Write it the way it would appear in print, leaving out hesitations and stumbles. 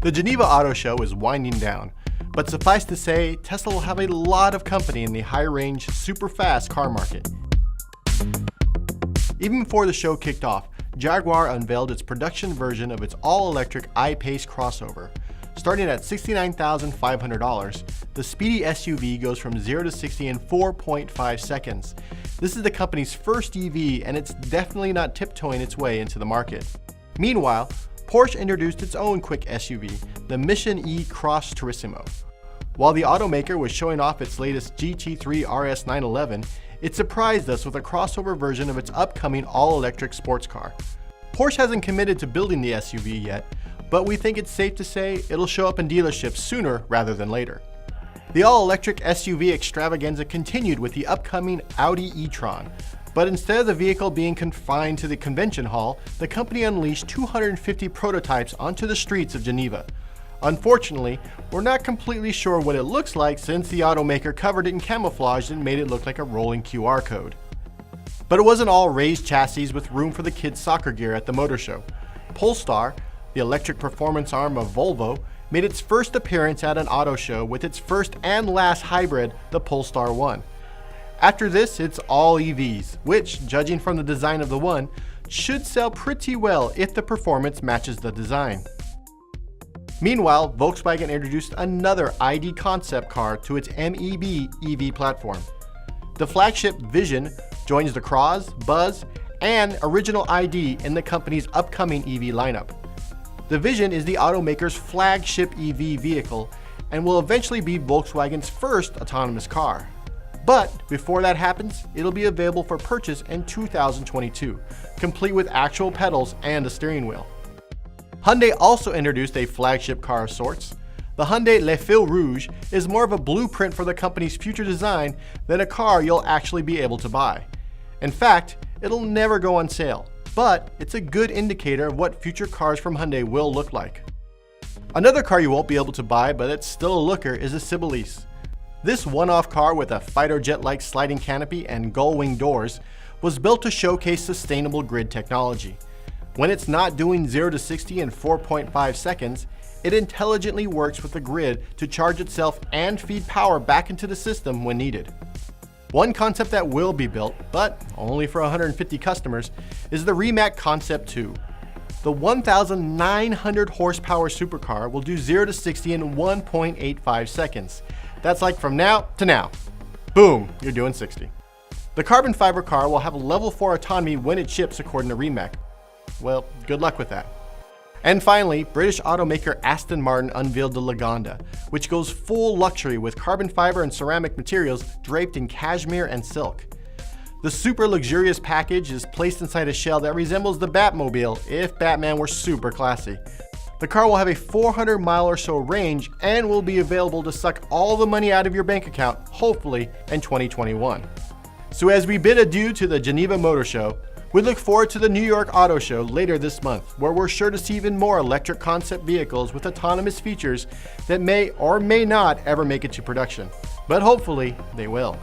The Geneva Auto Show is winding down, but suffice to say, Tesla will have a lot of company in the high-range, super-fast car market. Even before the show kicked off, Jaguar unveiled its production version of its all-electric I-Pace crossover. Starting at $69,500, the speedy SUV goes from 0 to 60 in 4.5 seconds. This is the company's first EV, and it's definitely not tiptoeing its way into the market. Meanwhile, Porsche introduced its own quick SUV, the Mission E Cross Turismo. While the automaker was showing off its latest GT3 RS 911, it surprised us with a crossover version of its upcoming all-electric sports car. Porsche hasn't committed to building the SUV yet, but we think it's safe to say it'll show up in dealerships sooner rather than later. The all-electric SUV extravaganza continued with the upcoming Audi e-tron, but instead of the vehicle being confined to the convention hall, the company unleashed 250 prototypes onto the streets of Geneva. Unfortunately, we're not completely sure what it looks like since the automaker covered it in camouflage and made it look like a rolling QR code. But it wasn't all raised chassis with room for the kids' soccer gear at the motor show. Polestar, the electric performance arm of Volvo, made its first appearance at an auto show with its first and last hybrid, the Polestar 1. After this, it's all EVs, which, judging from the design of the One, should sell pretty well if the performance matches the design. Meanwhile, Volkswagen introduced another ID concept car to its MEB EV platform. The flagship Vision joins the Cross, Buzz, and Original ID in the company's upcoming EV lineup. The Vision is the automaker's flagship EV vehicle and will eventually be Volkswagen's first autonomous car. But before that happens, it'll be available for purchase in 2022, complete with actual pedals and a steering wheel. Hyundai also introduced a flagship car of sorts. The Hyundai Le Fil Rouge is more of a blueprint for the company's future design than a car you'll actually be able to buy. In fact, it'll never go on sale, but it's a good indicator of what future cars from Hyundai will look like. Another car you won't be able to buy, but it's still a looker, is a Sybilis. This one-off car with a fighter jet-like sliding canopy and gull-wing doors was built to showcase sustainable grid technology. When it's not doing 0 to 60 in 4.5 seconds, it intelligently works with the grid to charge itself and feed power back into the system when needed. One concept that will be built, but only for 150 customers, is the Rimac Concept 2. The 1,900 horsepower supercar will do 0 to 60 in 1.85 seconds. That's like from now to now. Boom, you're doing 60. The carbon fiber car will have level 4 autonomy when it ships, according to Rimac. Well, good luck with that. And finally, British automaker Aston Martin unveiled the Lagonda, which goes full luxury with carbon fiber and ceramic materials draped in cashmere and silk. The super luxurious package is placed inside a shell that resembles the Batmobile if Batman were super classy. The car will have a 400 mile or so range and will be available to suck all the money out of your bank account, hopefully in 2021. So as we bid adieu to the Geneva Motor Show, we look forward to the New York Auto Show later this month, where we're sure to see even more electric concept vehicles with autonomous features that may or may not ever make it to production. But hopefully they will.